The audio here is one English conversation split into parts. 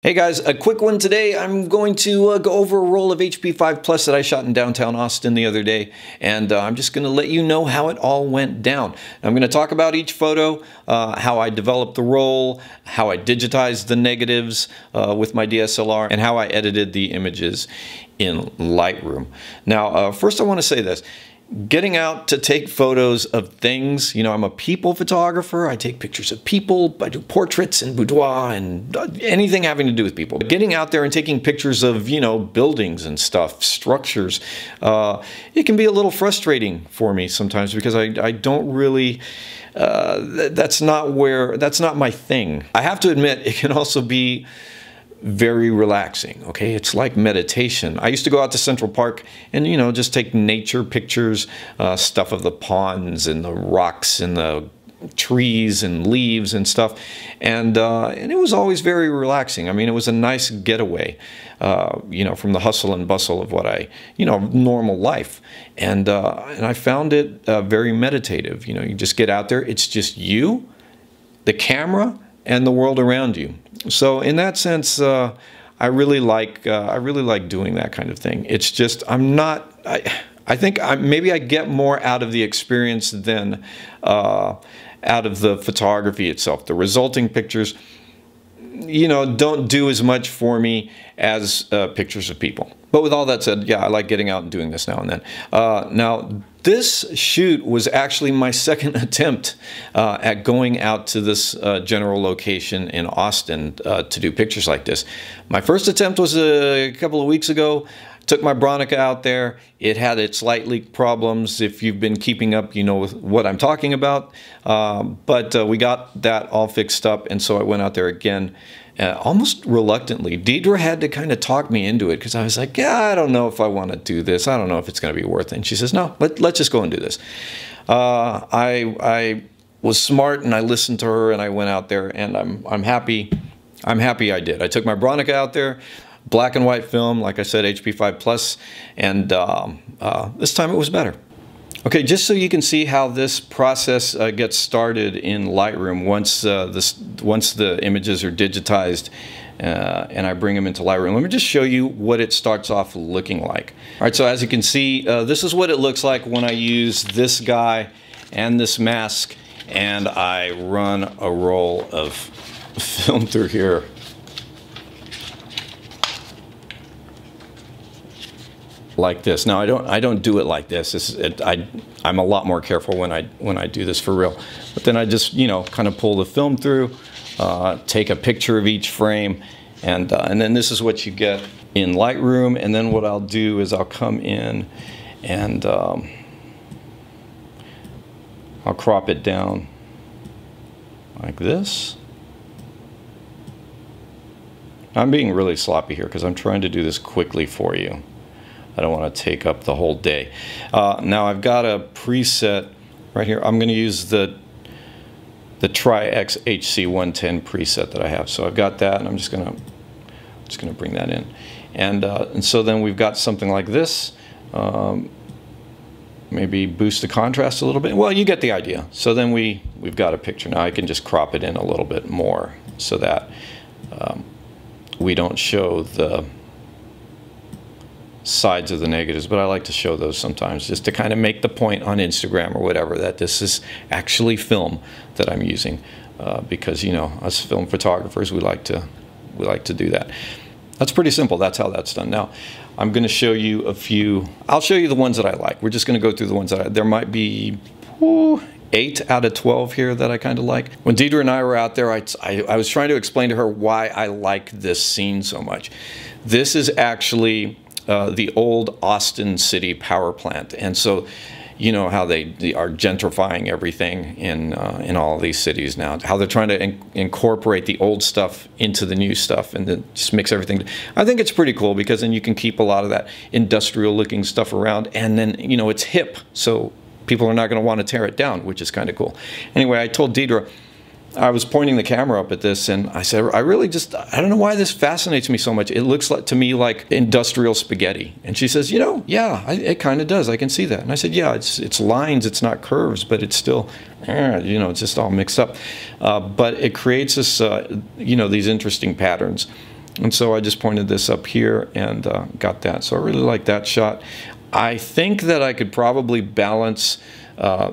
Hey guys, a quick one today. I'm going to go over a roll of HP5 Plus that I shot in downtown Austin the other day, and I'm just going to let you know how it all went down. I'm going to talk about each photo, how I developed the roll, how I digitized the negatives with my DSLR, and how I edited the images in Lightroom. Now, first I want to say this. Getting out to take photos of things, you know, I'm a people photographer. I take pictures of people. I do portraits and boudoir and anything having to do with people. Getting out there and taking pictures of, you know, buildings and stuff, structures, it can be a little frustrating for me sometimes because I don't really, that's not my thing. I have to admit, it can also be very relaxing. Okay, it's like meditation. I used to go out to Central Park and, you know, just take nature pictures, stuff of the ponds and the rocks and the trees and leaves and stuff, and it was always very relaxing. I mean, it was a nice getaway, you know, from the hustle and bustle of what normal life, and I found it very meditative. You know, you just get out there. It's just you, the camera, and the world around you. So in that sense, I really like doing that kind of thing. It's just I think maybe I get more out of the experience than out of the photography itself. The resulting pictures, you know, don't do as much for me as pictures of people. But with all that said, yeah, I like getting out and doing this now and then. Now, this shoot was actually my second attempt at going out to this general location in Austin to do pictures like this. My first attempt was a couple of weeks ago. Took my Bronica out there. It had its light leak problems. If you've been keeping up, you know with what I'm talking about. But we got that all fixed up, and so I went out there again, almost reluctantly. Deidre had to kind of talk me into it because I was like, yeah, I don't know if I want to do this. I don't know if it's going to be worth it. And she says, no, let's just go and do this. I was smart and I listened to her and I went out there, and I'm happy. I'm happy I did. I took my Bronica out there. Black and white film, like I said, HP5 Plus, and this time it was better. Okay, just so you can see how this process gets started in Lightroom once the images are digitized and I bring them into Lightroom. Let me just show you what it starts off looking like. All right, so as you can see, this is what it looks like when I use this guy and this mask, and I run a roll of film through here. Like this. Now I don't do it like this. I'm a lot more careful when I do this for real. But then I just, you know, kind of pull the film through, take a picture of each frame, and then this is what you get in Lightroom. And then what I'll do is I'll come in and I'll crop it down like this. I'm being really sloppy here because I'm trying to do this quickly for you. I don't want to take up the whole day. Now I've got a preset right here. I'm going to use the Kodak HC-110 preset that I have. So I've got that, and I'm just going to bring that in, and so then we've got something like this. Maybe boost the contrast a little bit. Well, you get the idea. So then we've got a picture. Now I can just crop it in a little bit more so that we don't show the sides of the negatives, but I like to show those sometimes just to kind of make the point on Instagram or whatever that this is actually film that I'm using, because, you know, us film photographers, we like to do that. That's pretty simple. That's how that's done. Now I'm going to show you a few. I'll show you the ones that I like. We're just going to go through the ones that there might be 8 out of 12 here that I kind of like. When Deidre and I were out there, I was trying to explain to her why I like this scene so much. This is actually the old Austin City power plant, and so you know how they are gentrifying everything in all of these cities now. How they're trying to incorporate the old stuff into the new stuff and then just mix everything. I think it's pretty cool because then you can keep a lot of that industrial-looking stuff around, and then, you know, it's hip, so people are not going to want to tear it down, which is kind of cool. Anyway, I told Deidre, I was pointing the camera up at this, and I said, I don't know why this fascinates me so much. It looks like, to me, like industrial spaghetti. And she says, you know, yeah, it kind of does. I can see that. And I said, yeah, it's lines, it's not curves, but it's still, you know, it's just all mixed up. But it creates this, you know, these interesting patterns. And so I just pointed this up here and got that. So I really like that shot. I think that I could probably balance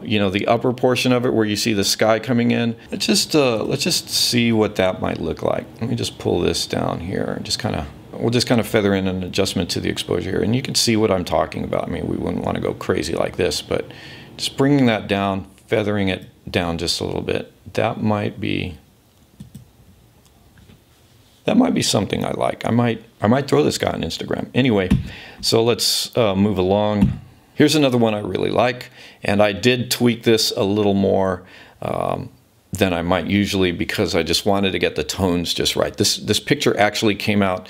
you know, the upper portion of it where you see the sky coming in. Let's just see what that might look like. Let me just pull this down here and just kind of, we'll just kind of feather in an adjustment to the exposure here, and you can see what I'm talking about. I mean, we wouldn't want to go crazy like this, but just bringing that down, feathering it down just a little bit. That might be something I like. I might throw this guy on Instagram. Anyway, so let's move along. Here's another one I really like, and I did tweak this a little more than I might usually because I just wanted to get the tones just right. This picture actually came out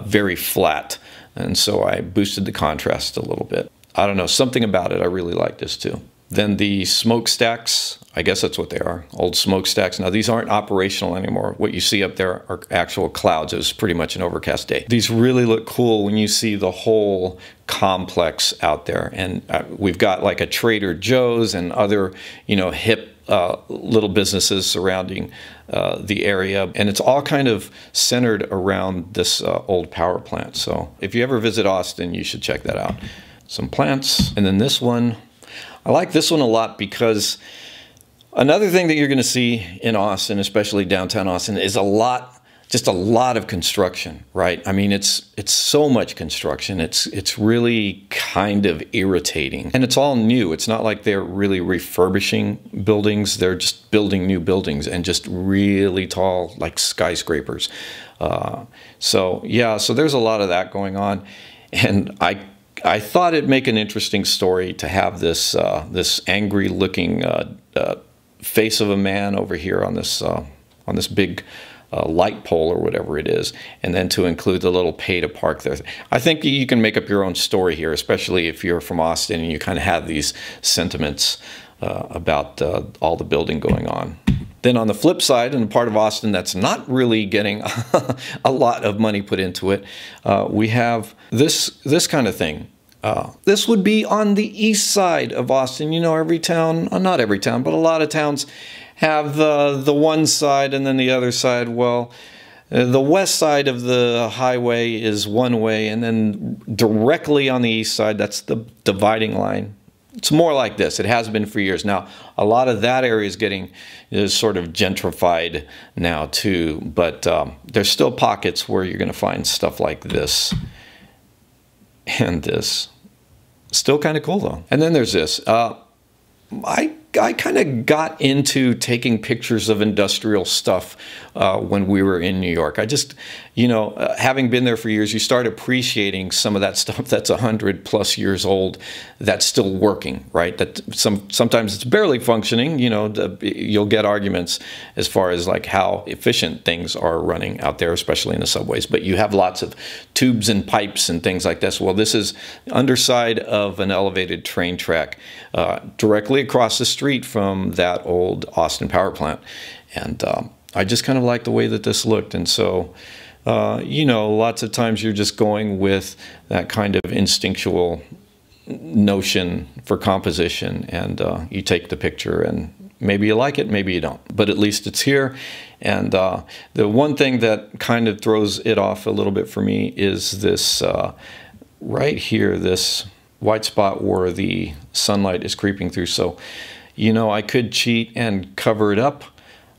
very flat, and so I boosted the contrast a little bit. I don't know, something about it, I really like this too. Then the smokestacks, I guess that's what they are, old smokestacks. Now these aren't operational anymore. What you see up there are actual clouds. It was pretty much an overcast day. These really look cool when you see the whole complex out there. And we've got like a Trader Joe's and other, you know, hip little businesses surrounding the area. And it's all kind of centered around this old power plant. So if you ever visit Austin, you should check that out. Some plants. And then this one, I like this one a lot because another thing that you're going to see in Austin, especially downtown Austin, is just a lot of construction, right? I mean, it's so much construction. It's really kind of irritating, and it's all new. It's not like they're really refurbishing buildings. They're just building new buildings and just really tall, like skyscrapers. So yeah, so there's a lot of that going on, and I thought it'd make an interesting story to have this this angry-looking face of a man over here on this big light pole or whatever it is, and then to include the little pay to park there. I think you can make up your own story here, especially if you're from Austin and you kind of have these sentiments about all the building going on. Then on the flip side, in a part of Austin that's not really getting a lot of money put into it, we have this kind of thing. This would be on the east side of Austin. You know, every town, not every town, but a lot of towns have the one side and then the other side. Well, the west side of the highway is one way, and then directly on the east side, that's the dividing line. It's more like this. It has been for years. Now, a lot of that area is sort of gentrified now too, but there's still pockets where you're going to find stuff like this and this. Still kind of cool though. And then there's this. I kind of got into taking pictures of industrial stuff when we were in New York. I just, you know, having been there for years, you start appreciating some of that stuff that's 100+ years old that's still working, right? That sometimes it's barely functioning. You know, you'll get arguments as far as like how efficient things are running out there, especially in the subways. But you have lots of tubes and pipes and things like this. Well, this is underside of an elevated train track directly across the street from that old Austin power plant. And I just kind of like the way that this looked. And so, you know, lots of times you're just going with that kind of instinctual notion for composition, and you take the picture, and maybe you like it, maybe you don't, but at least it's here. And the one thing that kind of throws it off a little bit for me is this right here, this white spot where the sunlight is creeping through. So, you know, I could cheat and cover it up,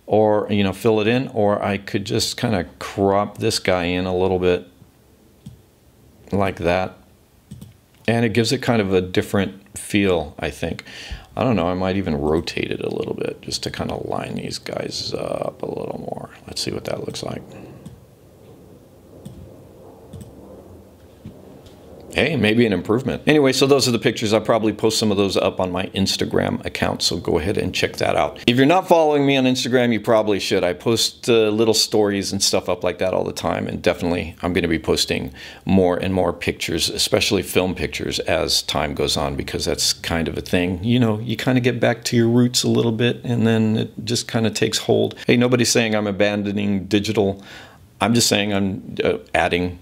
or, you know, fill it in, or I could just kind of crop this guy in a little bit like that. And it gives it kind of a different feel, I think. I don't know, I might even rotate it a little bit just to kind of line these guys up a little more. Let's see what that looks like. Hey, maybe an improvement. Anyway, so those are the pictures. I'll probably post some of those up on my Instagram account, so go ahead and check that out. If you're not following me on Instagram, you probably should. I post little stories and stuff up like that all the time, and definitely I'm going to be posting more and more pictures, especially film pictures, as time goes on, because that's kind of a thing. You know, you kind of get back to your roots a little bit, and then it just kind of takes hold. Hey, nobody's saying I'm abandoning digital. I'm just saying I'm adding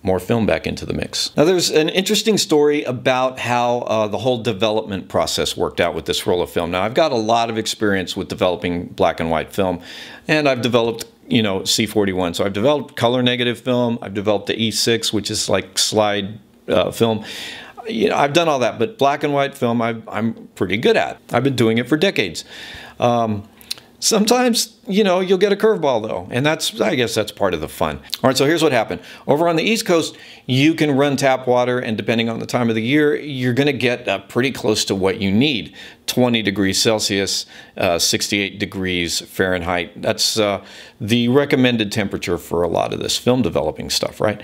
more film back into the mix. Now, there's an interesting story about how the whole development process worked out with this roll of film. Now, I've got a lot of experience with developing black and white film, and I've developed C41. So I've developed color negative film. I've developed the E6, which is like slide film. I've done all that, but black and white film I'm pretty good at. I've been doing it for decades. Sometimes, you'll get a curveball though, and I guess that's part of the fun. All right, so here's what happened. Over on the East Coast, you can run tap water, and depending on the time of the year, you're gonna get pretty close to what you need. 20 degrees Celsius, 68 degrees Fahrenheit. That's the recommended temperature for a lot of this film developing stuff, right?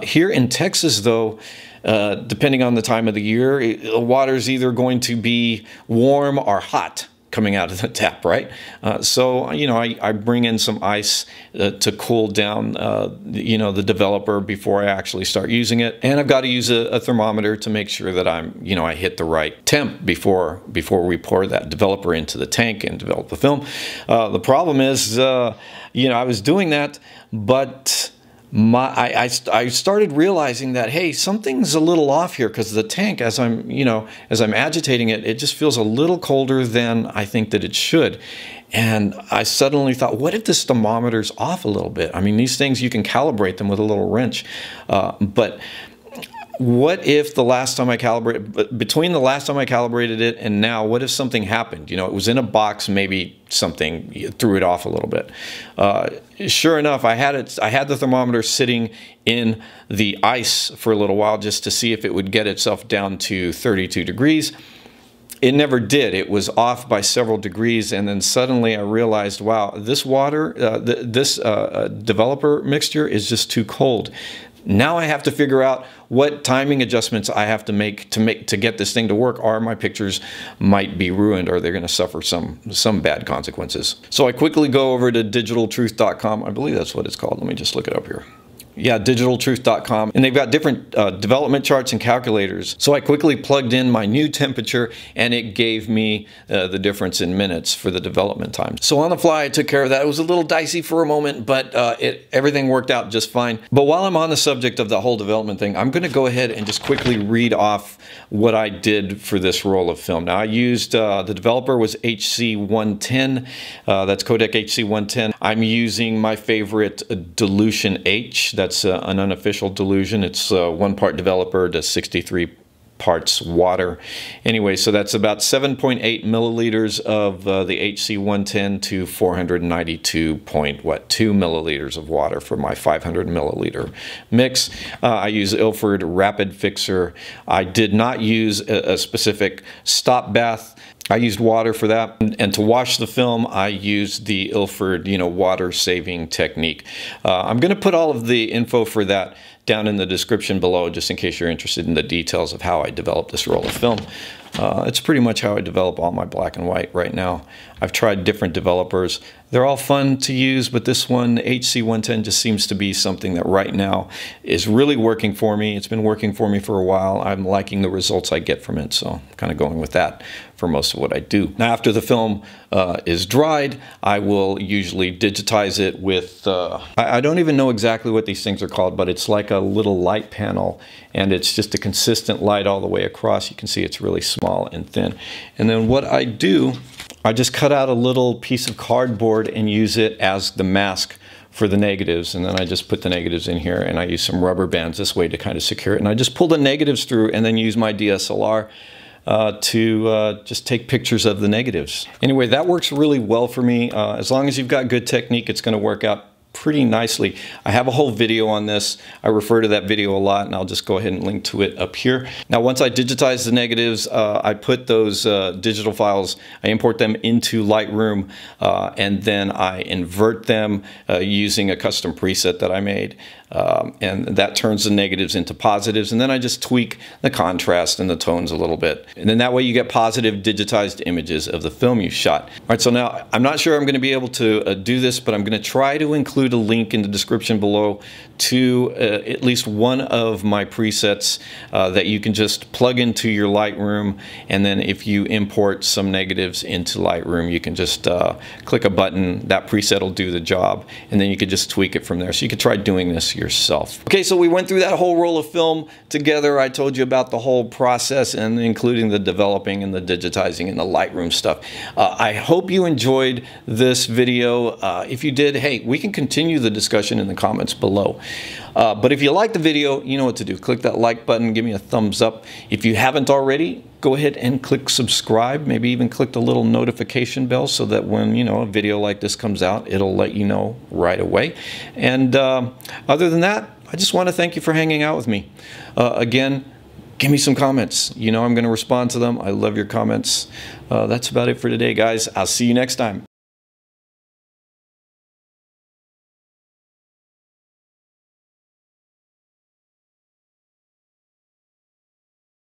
Here in Texas though, depending on the time of the year, the water's either going to be warm or hot coming out of the tap, right? So I bring in some ice to cool down, the developer before I actually start using it. And I've got to use a thermometer to make sure that I hit the right temp before we pour that developer into the tank and develop the film. The problem is, I was doing that, but I started realizing that, hey, something's a little off here, because the tank, as I'm agitating it, it just feels a little colder than I think that it should. And I suddenly thought, what if this thermometer's off a little bit? I mean, these things, you can calibrate them with a little wrench, but what if the last time I calibrated, between the last time I calibrated it and now, what if something happened? It was in a box, maybe something threw it off a little bit. Sure enough, I had the thermometer sitting in the ice for a little while just to see if it would get itself down to 32 degrees. It never did. It was off by several degrees, and then suddenly I realized, wow, this water, this developer mixture is just too cold. Now I have to figure out what timing adjustments I have to make to get this thing to work, or my pictures might be ruined, or they're going to suffer some bad consequences. So I quickly go over to digitaltruth.com. I believe that's what it's called. Let me just look it up here. Yeah, digitaltruth.com, and they've got different development charts and calculators. So I quickly plugged in my new temperature, and it gave me the difference in minutes for the development time. So on the fly, I took care of that. It was a little dicey for a moment, but everything worked out just fine. But while I'm on the subject of the whole development thing, I'm going to go ahead and just quickly read off what I did for this roll of film. Now I used, the developer was HC-110, that's Kodak HC-110. I'm using my favorite Dilution H. That's an unofficial dilution. It's 1 part developer to 63 parts water. Anyway, so that's about 7.8 milliliters of the HC-110 to 492.2 milliliters of water for my 500 milliliter mix. I use Ilford Rapid Fixer. I did not use a specific stop bath. I used water for that, and to wash the film, I used the Ilford, water-saving technique. I'm going to put all of the info for that down in the description below, just in case you're interested in the details of how I developed this roll of film. It's pretty much how I develop all my black and white right now. I've tried different developers. They're all fun to use, but this one, HC-110, just seems to be something that right now is really working for me. It's been working for me for a while. I'm liking the results I get from it, so I'm kind of going with that for most of what I do. Now, after the film is dried, I will usually digitize it with, I don't even know exactly what these things are called, but it's like a little light panel, and it's just a consistent light all the way across. You can see it's really small and thin. And then what I do, I just cut out a little piece of cardboard and use it as the mask for the negatives, and then I just put the negatives in here, and I use some rubber bands this way to kind of secure it, and I just pull the negatives through and then use my DSLR to just take pictures of the negatives. Anyway, that works really well for me. As long as you've got good technique, it's going to work out pretty nicely. I have a whole video on this. I refer to that video a lot, and I'll just go ahead and link to it up here. Now, once I digitize the negatives, I put those digital files, I import them into Lightroom, and then I invert them using a custom preset that I made. And that turns the negatives into positives, and then I just tweak the contrast and the tones a little bit. And then that way you get positive digitized images of the film you shot. All right, so now I'm not sure I'm going to be able to do this, but I'm going to try to include include a link in the description below to at least one of my presets that you can just plug into your Lightroom, and then if you import some negatives into Lightroom, you can just click a button, that preset will do the job, and then you could just tweak it from there. So you could try doing this yourself. Okay, so we went through that whole roll of film together. I told you about the whole process, and including the developing and the digitizing and the Lightroom stuff. I hope you enjoyed this video. If you did, hey, we can continue the discussion in the comments below. But if you like the video, you know what to do. Click that like button, give me a thumbs up. If you haven't already, go ahead and click subscribe. Maybe even click the little notification bell so that when, you know, a video like this comes out, it'll let you know right away. And other than that, I just want to thank you for hanging out with me. Again, give me some comments. You know I'm going to respond to them. I love your comments. That's about it for today, guys. I'll see you next time.